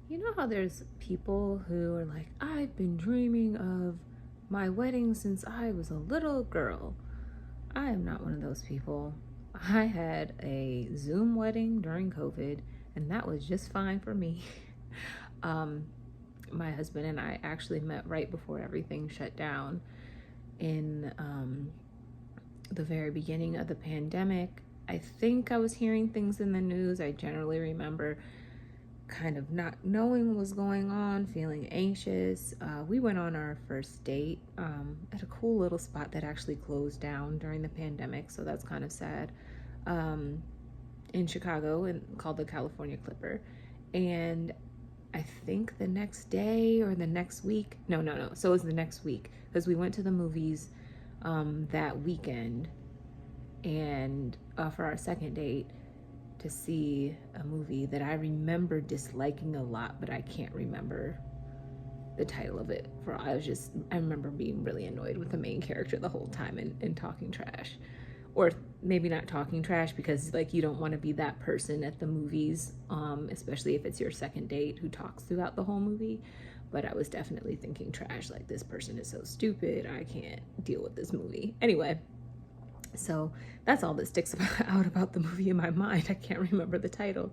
You know how there's people who are like, I've been dreaming of my wedding since I was a little girl. I am not one of those people. I had a Zoom wedding during COVID, and that was just fine for me. um, my husband and I actually met right before everything shut down in the very beginning of the pandemic. I think I was hearing things in the news. I generally remember kind of not knowing what was going on, feeling anxious. We went on our first date at a cool little spot that actually closed down during the pandemic, so that's kind of sad, in Chicago, and called the California Clipper. And I think the next day or the next week, no, so it was the next week, because we went to the movies that weekend, and for our second date, to see a movie that I remember disliking a lot, but I can't remember the title of it. I remember being really annoyed with the main character the whole time and talking trash. Or maybe not talking trash, because like you don't want to be that person at the movies, especially if it's your second date who talks throughout the whole movie. But I was definitely thinking trash, like this person is so stupid, I can't deal with this movie. Anyway, so that's all that sticks out about the movie in my mind. I can't remember the title,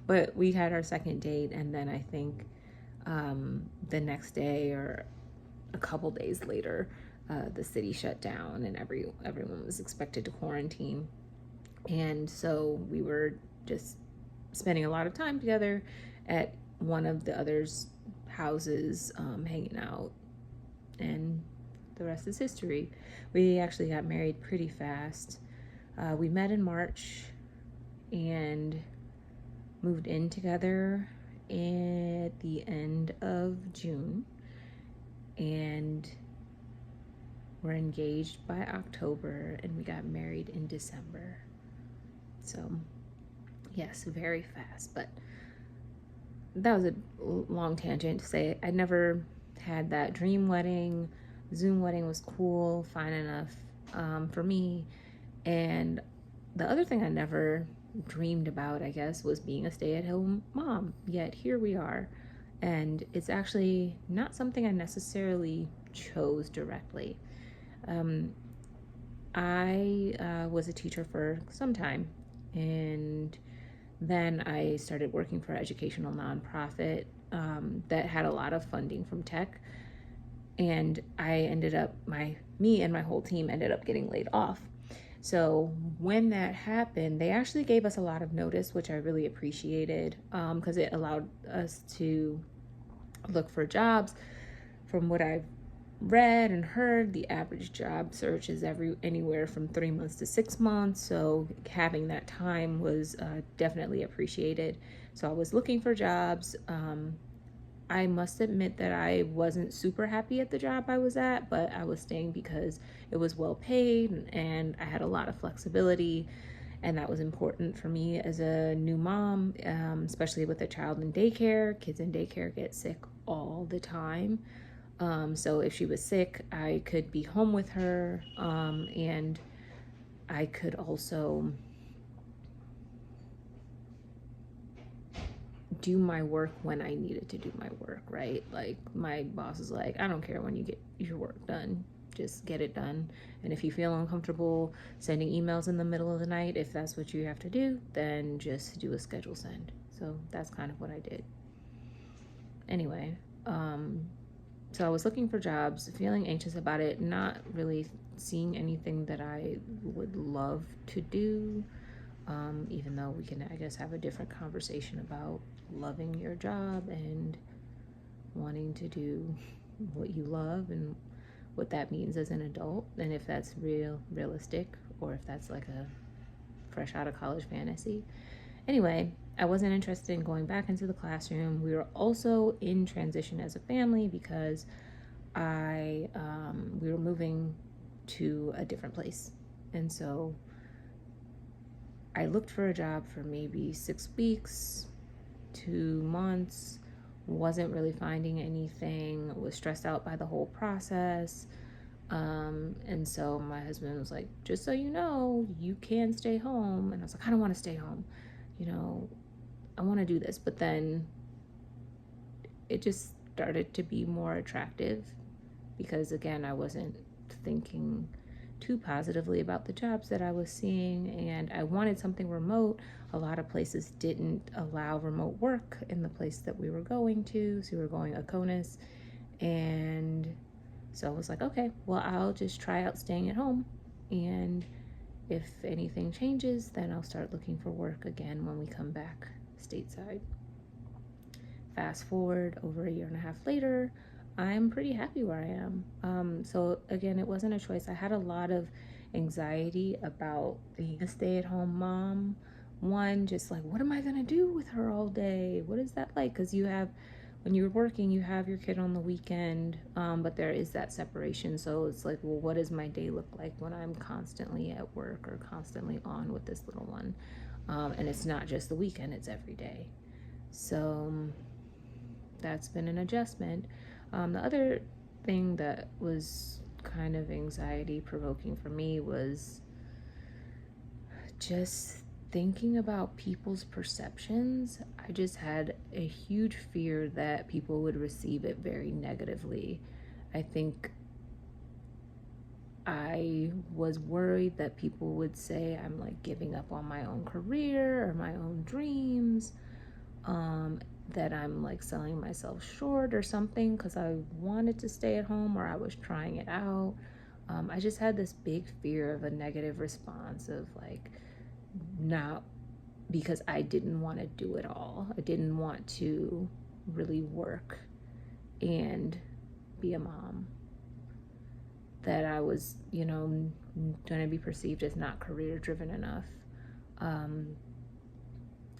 but we had our second date, and then I think the next day or a couple days later, the city shut down and everyone was expected to quarantine, and so we were just spending a lot of time together at one of the others' houses, hanging out, and the rest is history. We actually got married pretty fast. We met in March and moved in together at the end of June, and we're engaged by October, and we got married in December. So, yes, very fast. But that was a long tangent to say I never had that dream wedding. Zoom wedding was cool, fine enough for me. And the other thing I never dreamed about, I guess, was being a stay-at-home mom. Yet here we are. And it's actually not something I necessarily chose directly. Um, I was a teacher for some time, and then I started working for an educational nonprofit that had a lot of funding from tech, and me and my whole team ended up getting laid off. So when that happened, they actually gave us a lot of notice, which I really appreciated, because it allowed us to look for jobs. From what I've read and heard, the average job search is anywhere from 3 months to 6 months. So having that time was definitely appreciated. So I was looking for jobs. I must admit that I wasn't super happy at the job I was at, but I was staying because it was well paid and I had a lot of flexibility, and that was important for me as a new mom, especially with a child in daycare. Kids in daycare get sick all the time. So if she was sick, I could be home with her, and I could also do my work when I needed to do my work, right? Like my boss is like, I don't care when you get your work done, just get it done. And if you feel uncomfortable sending emails in the middle of the night, if that's what you have to do, then just do a schedule send. So that's kind of what I did. Anyway, so I was looking for jobs, feeling anxious about it, not really seeing anything that I would love to do, even though we can, I guess, have a different conversation about loving your job and wanting to do what you love and what that means as an adult, and if that's realistic, or if that's like a fresh out of college fantasy. Anyway, I wasn't interested in going back into the classroom. We were also in transition as a family because we were moving to a different place, and so I looked for a job for maybe 6 weeks, 2 months, wasn't really finding anything, was stressed out by the whole process. And so my husband was like, just so you know, you can stay home. And I was like, I don't want to stay home. You know, I want to do this. But then it just started to be more attractive because, again, I wasn't thinking too positively about the jobs that I was seeing, and I wanted something remote. A lot of places didn't allow remote work in the place that we were going to, so we were going Oconus, and so I was like, okay, well, I'll just try out staying at home, and if anything changes, then I'll start looking for work again when we come back stateside. Fast forward over a year and a half later, I'm pretty happy where I am. So again, it wasn't a choice. I had a lot of anxiety about being a stay-at-home mom. One, just like, what am I gonna do with her all day? What is that like? Because when you're working, you have your kid on the weekend, but there is that separation. So it's like, well, what does my day look like when I'm constantly at work or constantly on with this little one? And it's not just the weekend, it's every day. So that's been an adjustment. The other thing that was kind of anxiety provoking for me was just thinking about people's perceptions. I just had a huge fear that people would receive it very negatively. I think I was worried that people would say I'm like giving up on my own career or my own dreams, that I'm like selling myself short or something because I wanted to stay at home or I was trying it out. I just had this big fear of a negative response of like, not because I didn't want to do it all. I didn't want to really work and be a mom. That I was, going to be perceived as not career driven enough.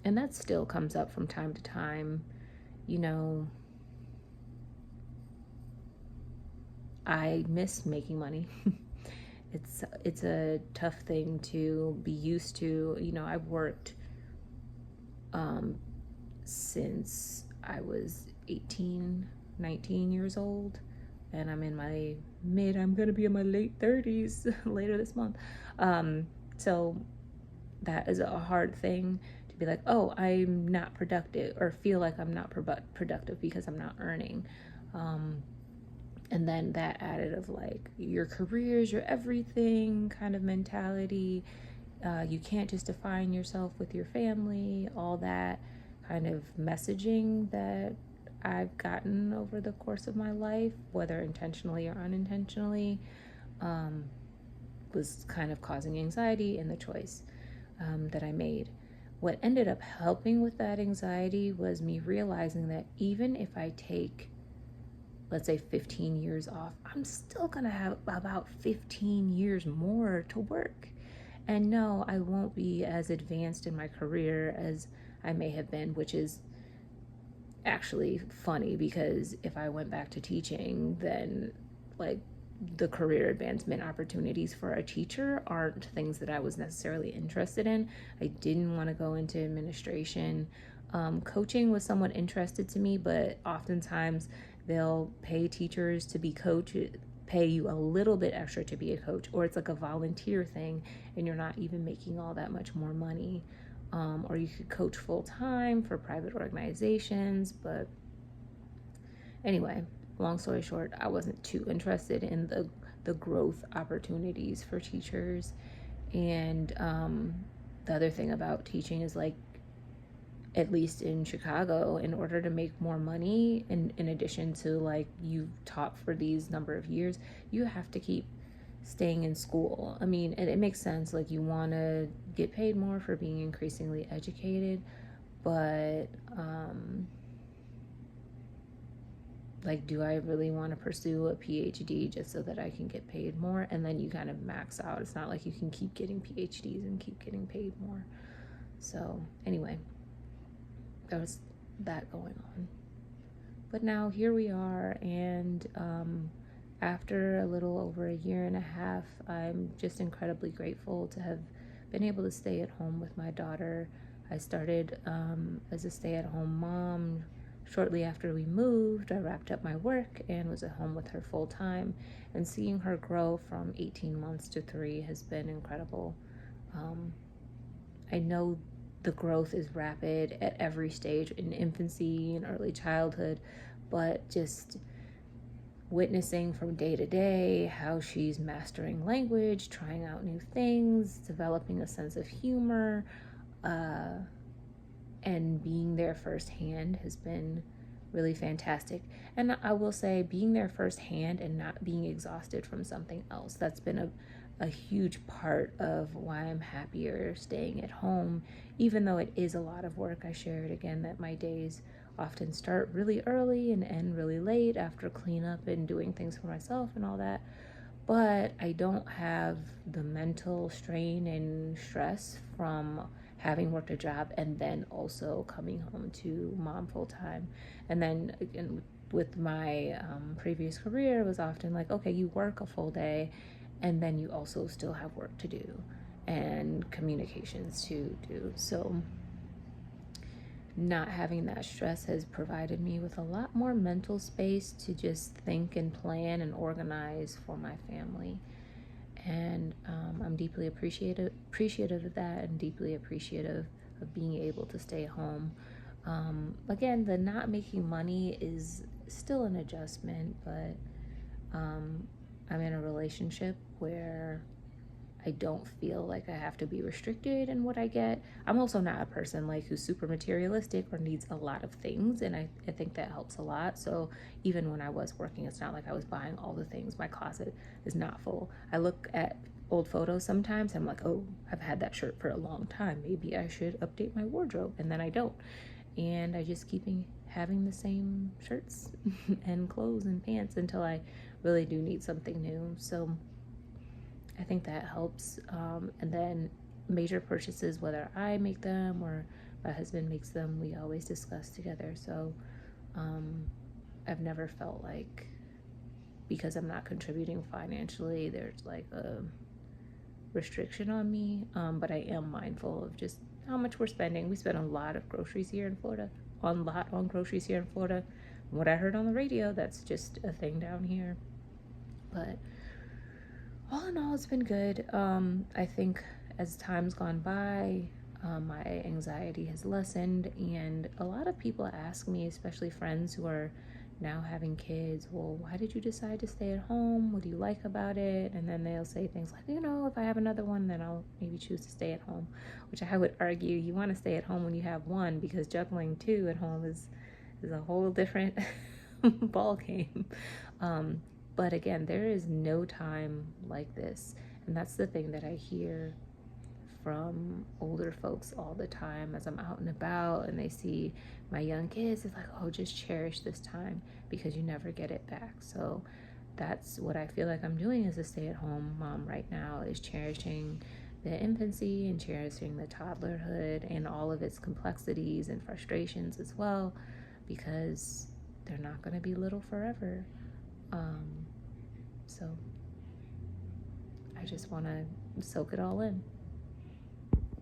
And that still comes up from time to time. I miss making money. It's a tough thing to be used to. I've worked since I was 18, 19 years old, and I'm going to be in my late 30s later this month. So that is a hard thing to be like, oh, I'm not productive, or feel like I'm not productive because I'm not earning. And then that added of like, your career is your everything kind of mentality. You can't just define yourself with your family, all that kind of messaging that I've gotten over the course of my life, whether intentionally or unintentionally, was kind of causing anxiety in the choice that I made. What ended up helping with that anxiety was me realizing that even if I take, let's say, 15 years off, I'm still gonna have about 15 years more to work. And no, I won't be as advanced in my career as I may have been, which is actually funny because if I went back to teaching, then like the career advancement opportunities for a teacher aren't things that I was necessarily interested in. I didn't want to go into administration. Coaching was somewhat interested to me, but oftentimes they'll pay teachers to be coached, pay you a little bit extra to be a coach, or it's like a volunteer thing and you're not even making all that much more money. Or you could coach full time for private organizations. But anyway, long story short, I wasn't too interested in the growth opportunities for teachers. And the other thing about teaching is like, at least in Chicago, in order to make more money, in addition to like you've taught for these number of years, you have to keep staying in school. I mean, it makes sense. Like, you want to get paid more for being increasingly educated, but like, do I really want to pursue a PhD just so that I can get paid more? And then you kind of max out. It's not like you can keep getting PhDs and keep getting paid more. So anyway, there was that going on. But now here we are, and after a little over a year and a half, I'm just incredibly grateful to have been able to stay at home with my daughter. I started as a stay-at-home mom shortly after we moved. I wrapped up my work and was at home with her full time, and seeing her grow from 18 months to 3 has been incredible. I know the growth is rapid at every stage, in infancy and early childhood, but just witnessing from day to day how she's mastering language, trying out new things, developing a sense of humor, and being there firsthand has been really fantastic. And I will say, being there firsthand and not being exhausted from something else, that's been a huge part of why I'm happier staying at home, even though it is a lot of work. I shared again that my days often start really early and end really late after cleanup and doing things for myself and all that. But I don't have the mental strain and stress from having worked a job and then also coming home to mom full time. And then again, with my previous career, it was often like, okay, you work a full day and then you also still have work to do and communications to do. So not having that stress has provided me with a lot more mental space to just think and plan and organize for my family. And I'm deeply appreciative of that, and deeply appreciative of being able to stay home. Again, the not making money is still an adjustment, but I'm in a relationship where I don't feel like I have to be restricted in what I get. I'm also not a person like who's super materialistic or needs a lot of things, and I think that helps a lot. So even when I was working, it's not like I was buying all the things. My closet is not full. I look at old photos sometimes, I'm like, oh, I've had that shirt for a long time. Maybe I should update my wardrobe, and then I don't. And I just keep having the same shirts and clothes and pants until I really do need something new. So I think that helps. And then major purchases, whether I make them or my husband makes them, we always discuss together. So I've never felt like because I'm not contributing financially, there's like a restriction on me. But I am mindful of just how much we're spending. We spend a lot of groceries here in Florida, on groceries here in Florida. From what I heard on the radio, that's just a thing down here. But all in all, it's been good. I think as time's gone by, my anxiety has lessened, and a lot of people ask me, especially friends who are now having kids, well, why did you decide to stay at home? What do you like about it? And then they'll say things like, if I have another one, then I'll maybe choose to stay at home, which I would argue you want to stay at home when you have one, because juggling two at home is a whole different ball game. But again, there is no time like this. And that's the thing that I hear from older folks all the time as I'm out and about and they see my young kids. It's like, oh, just cherish this time because you never get it back. So that's what I feel like I'm doing as a stay-at-home mom right now, is cherishing the infancy and cherishing the toddlerhood and all of its complexities and frustrations as well, because they're not going to be little forever. So I just want to soak it all in.